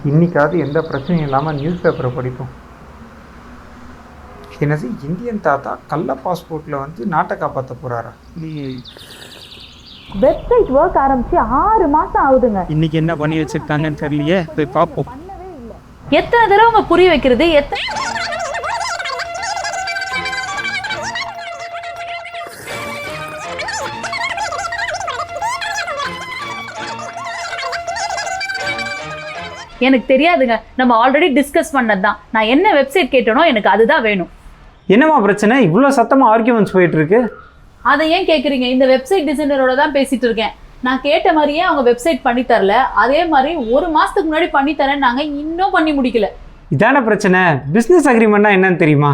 இன்னைக்காவது எந்த பிரச்சனையும் இல்லாமல் நியூஸ் பேப்பரை படிப்போம். என்னது, இந்தியன் தாத்தா கள்ள பாஸ்போர்ட்டில் வந்து நாட்டை காப்பாற்ற போகிறாரா? வெப்சைட் ஒர்க் ஆரம்பிச்சு 6 மாசம் ஆகுதுங்க. இன்னைக்கு என்ன பண்ணி வச்சிருக்காங்கன்னு தெரியலையே, போய் பார்ப்போம். எத்தனை தடவை உங்க புரிய வைக்கிறது? எனக்கு தெரியாதுங்க, நம்ம ஆல்ரெடி டிஸ்கஸ் பண்ணது தான். நான் என்ன வெப்சைட் கேட்டனோ எனக்கு அதுதான் வேணும். என்னம்மா பிரச்சனை? இவ்வளோ சத்தமாக ஆர்கியூமெண்ட்ஸ் போயிட்டு இருக்கு. அதை ஏன் கேட்குறீங்க? இந்த வெப்சைட் டிசைனரோட தான் பேசிட்டு இருக்கேன். நான் கேட்ட மாதிரியே அவங்க வெப்சைட் பண்ணி தரல. அதே மாதிரி 1 மாசத்துக்கு முன்னாடி பண்ணி தரேன், நாங்கள் இன்னும் பண்ணி முடிக்கல. இதான பிரச்சனை. பிஸ்னஸ் அக்ரிமெண்ட்னா என்னன்னு தெரியுமா?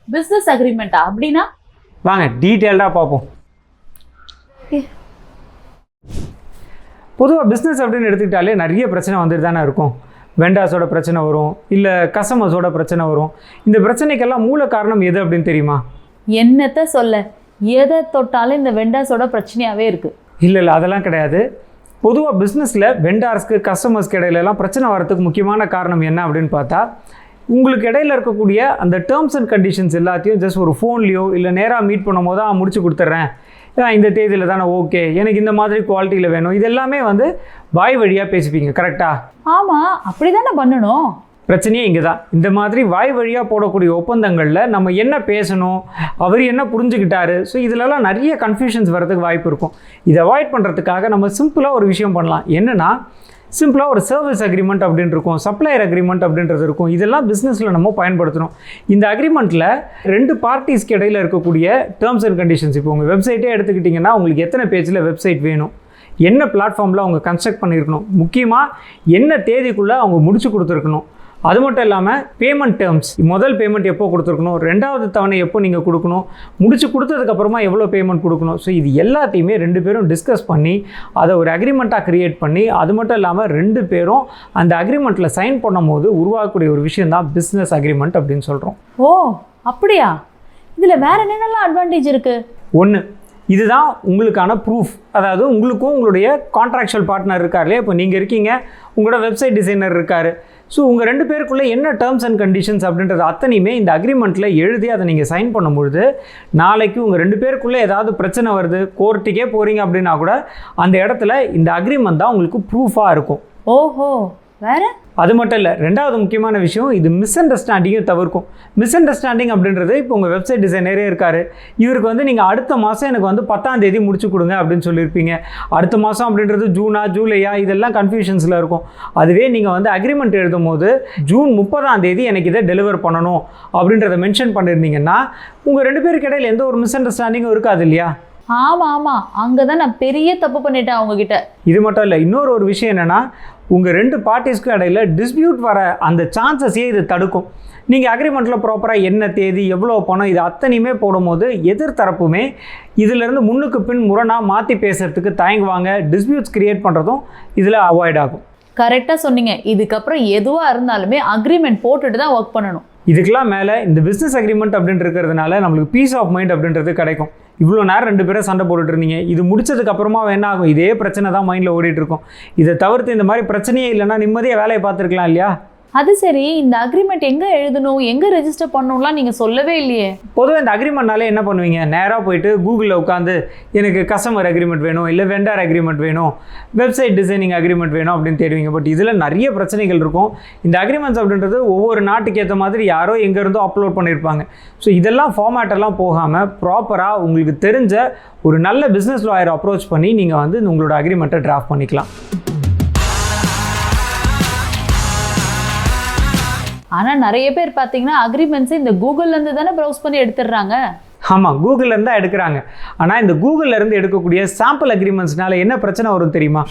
பிஸ்னஸ் அக்ரிமெண்ட்டா? அப்படின்னா வாங்க டீட்டெயில்டாக பார்ப்போம். பொதுவாக பிஸ்னஸ் அப்படின்னு எடுத்துக்கிட்டாலே நிறைய பிரச்சனை வந்துட்டு தானே இருக்கும். வெண்டாஸோட பிரச்சனை வரும், இல்லை கஸ்டமர்ஸோட பிரச்சனை வரும். இந்த பிரச்சனைக்கெல்லாம் மூல காரணம் எது அப்படின்னு தெரியுமா? என்னத்தை சொல்ல, எதை தொட்டாலும் இந்த வெண்டாஸோட பிரச்சனையாகவே இருக்குது. இல்லை அதெல்லாம் கிடையாது. பொதுவாக பிஸ்னஸில் வெண்டார்ஸ்க்கு கஸ்டமர்ஸ்க்கு இடையிலலாம் பிரச்சனை வரதுக்கு முக்கியமான காரணம் என்ன அப்படின்னு பார்த்தா, உங்களுக்கு இடையில இருக்கக்கூடிய அந்த டேர்ம்ஸ் அண்ட் கண்டிஷன்ஸ் எல்லாத்தையும் ஜஸ்ட் ஒரு ஃபோன்லேயோ இல்லை நேராக மீட் பண்ணும் போது முடிச்சு கொடுத்துட்றேன், இந்த தேதியில் தானே ஓகே, எனக்கு இந்த மாதிரி குவாலிட்டியில் வேணும், இது எல்லாமே வந்து வாய் வழியாக பேசிப்பீங்க. கரெக்டா? ஆமாம், அப்படி தானே பண்ணணும். பிரச்சனையே இங்கே தான். இந்த மாதிரி வாய் வழியாக போடக்கூடிய ஒப்பந்தங்களில் நம்ம என்ன பேசணும், அவர் என்ன புரிஞ்சுக்கிட்டாரு, ஸோ இதிலலாம் நிறைய கன்ஃபியூஷன்ஸ் வரதுக்கு வாய்ப்பு இருக்கும். இதை அவாய்ட் பண்ணுறதுக்காக நம்ம சிம்பிளாக ஒரு விஷயம் பண்ணலாம். என்னென்னா, சிம்பிளாக ஒரு சர்வீஸ் அக்ரிமெண்ட் அப்படின்னு இருக்கும், சப்ளையர் அக்ரிமெண்ட் அப்படின்றது இருக்கும். இதெல்லாம் பிஸ்னஸில் நம்ம பயன்படுத்தணும். இந்த அக்ரிமெண்ட்டில் 2 பார்ட்டிஸ்க்கு இடையில் இருக்கக்கூடிய டேர்ம்ஸ் அண்ட் கண்டிஷன்ஸ், இப்போ உங்கள் வெப்சைட்டே எடுத்துக்கிட்டிங்கன்னா உங்களுக்கு எத்தனை பேஜில் வெப்சைட் வேணும், என்ன பிளாட்ஃபார்மில் அவங்க கன்ஸ்ட்ரக்ட் பண்ணியிருக்கணும், முக்கியமாக என்ன தேதிக்குள்ளே அவங்க முடிச்சு கொடுத்துருக்கணும், அது மட்டும் இல்லாமல் பேமெண்ட் டேர்ம்ஸ், முதல் பேமெண்ட் எப்போ கொடுத்துருக்கணும், 2வது தவணை எப்போ நீங்கள் கொடுக்கணும், முடிச்சு கொடுத்ததுக்கப்புறமா எவ்வளோ பேமெண்ட் கொடுக்கணும். ஸோ இது எல்லாத்தையுமே 2 பேரும் டிஸ்கஸ் பண்ணி அதை ஒரு அக்ரிமெண்ட்டாக க்ரியேட் பண்ணி, அது மட்டும் இல்லாமல் 2 பேரும் அந்த அக்ரிமெண்ட்டில் சைன் பண்ணும் போது உருவாகக்கூடிய ஒரு விஷயம் தான் பிஸ்னஸ் அக்ரிமெண்ட் அப்படின்னு சொல்கிறோம். ஓ அப்படியா? இதில் வேறு என்னென்னலாம் அட்வான்டேஜ் இருக்குது? ஒன்று, இதுதான் உங்களுக்கான ப்ரூஃப். அதாவது உங்களுக்கும் உங்களுடைய கான்ட்ராக்சுவல் பார்ட்னர் இருக்கார் இல்லையா, இப்போ நீங்கள் இருக்கீங்க, உங்களோட வெப்சைட் டிசைனர் இருக்கார். ஸோ உங்கள் 2 பேருக்குள்ளே என்ன டேர்ம்ஸ் அண்ட் கண்டிஷன்ஸ் அப்படின்றது அத்தனையுமே இந்த அக்ரிமெண்ட்டில் எழுதி அதை நீங்கள் சைன் பண்ணும்பொழுது, நாளைக்கு உங்கள் 2 பேருக்குள்ளே ஏதாவது பிரச்சனை வருது, கோர்ட்டுக்கே போகிறீங்க அப்படின்னா கூட அந்த இடத்துல இந்த அக்ரிமெண்ட் தான் உங்களுக்கு ப்ரூஃபாக இருக்கும். ஓஹோ, வேறு? அது மட்டும் இல்லை, 2வது முக்கியமான விஷயம், இது மிஸ் அண்டர்ஸ்டாண்டிங்கும் தவிர்க்கும். மிஸ் அண்டர்ஸ்டாண்டிங் அப்படின்றது, இப்போ உங்கள் வெப்சைட் டிசைனரே இருக்கார், இவருக்கு வந்து நீங்கள் அடுத்த மாதம் எனக்கு வந்து 10ஆம் தேதி முடிச்சு கொடுங்க அப்படின்னு சொல்லியிருப்பீங்க. அடுத்த மாதம் அப்படின்றது ஜூனா ஜூலையா, இதெல்லாம் கன்ஃபியூஷன்ஸில் இருக்கும். அதுவே நீங்கள் வந்து அக்ரிமெண்ட் எழுதும் போது ஜூன் 30ஆம் தேதி எனக்கு இதை டெலிவர் பண்ணணும் அப்படின்றத மென்ஷன் பண்ணியிருந்தீங்கன்னா உங்கள் 2 பேருக்கு இடையில் எந்த ஒரு மிஸ் அண்டர்ஸ்டாண்டிங்கும் இருக்காது இல்லையா? ஆமாம் ஆமாம், அங்கே தான் நான் பெரிய தப்பு பண்ணிட்டேன் அவங்கக்கிட்ட. இது மட்டும் இல்லை, இன்னொரு விஷயம் என்னென்னா, உங்கள் 2 பார்ட்டிஸ்க்கு இடையில் டிஸ்பியூட் வர அந்த சான்சஸையே இது தடுக்கும். நீங்கள் அக்ரிமெண்ட்டில் ப்ராப்பராக என்ன தேதி, எவ்வளோ பணம், இது அத்தனையுமே போடும்போது எதிர்த்தரப்புமே இதிலேருந்து முன்னுக்கு பின் முரணாக மாற்றி பேசுகிறதுக்கு தயங்குவாங்க. டிஸ்பியூட்ஸ் க்ரியேட் பண்ணுறதும் இதில் அவாய்ட் ஆகும். கரெக்டாக சொன்னீங்க. இதுக்கப்புறம் எதுவாக இருந்தாலுமே அக்ரிமெண்ட் போட்டுட்டு தான் ஒர்க் பண்ணணும். இதுக்கெல்லாம் மேலே இந்த பிஸ்னஸ் அக்ரிமெண்ட் அப்படின்ட்டு இருக்கிறதுனால நம்மளுக்கு பீஸ் ஆஃப் மைண்ட் அப்படின்றது கிடைக்கும். இவ்வளோ நேரம் 2 பேரும் சண்டை போட்டுட்டு இருந்தீங்க, இது முடிச்சதுக்கு அப்புறமா என்ன ஆகும், இதே பிரச்சனை தான் மைண்டில் ஓடிட்டு இருக்கும். இதை தவிர்த்து இந்த மாதிரி பிரச்சனையே இல்லைன்னா நிம்மதியாக வேலையை பார்த்துருக்கலாம் இல்லையா? அது சரி, இந்த அக்ரிமெண்ட் எங்கே எழுதணும், எங்கே ரெஜிஸ்டர் பண்ணணும்லாம் நீங்கள் சொல்லவே இல்லையே. பொதுவாக இந்த அக்ரிமெண்ட்னாலே என்ன பண்ணுவீங்க, நேராக போயிட்டு கூகுளில் உட்காந்து எனக்கு கஸ்டமர் அக்ரிமெண்ட் வேணும், இல்லை வெண்டார் அக்ரிமெண்ட் வேணும், வெப்சைட் டிசைனிங் அக்ரிமெண்ட் வேணும் அப்படின்னு தேடுவீங்க. பட் இதில் நிறைய பிரச்சனைகள் இருக்கும். இந்த அக்ரிமெண்ட்ஸ் அப்படின்றது ஒவ்வொரு நாட்டுக்கு ஏற்ற மாதிரி யாரோ எங்கேருந்தோ அப்லோட் பண்ணியிருப்பாங்க. ஸோ இதெல்லாம் ஃபார்மேட்டெல்லாம் போகாமல் ப்ராப்பராக உங்களுக்கு தெரிஞ்ச ஒரு நல்ல பிஸ்னஸ் லாயரை அப்ரோச் பண்ணி நீங்கள் வந்து உங்களோட அக்ரிமெண்ட்டை டிராஃப்ட் பண்ணிக்கலாம். ஆனால் நிறைய பேர் பார்த்தீங்கன்னா அக்ரிமெண்ட்ஸை இந்த கூகுள்லேருந்து தானே ப்ரௌஸ் பண்ணி எடுத்துடுறாங்க. ஆமாம், கூகுள்லேருந்து தான் எடுக்கிறாங்க. ஆனால் இந்த கூகுள்லேருந்து எடுக்கக்கூடிய சாம்பிள் அக்ரிமெண்ட்ஸ்னால என்ன பிரச்சனை வரும் தெரியுமா?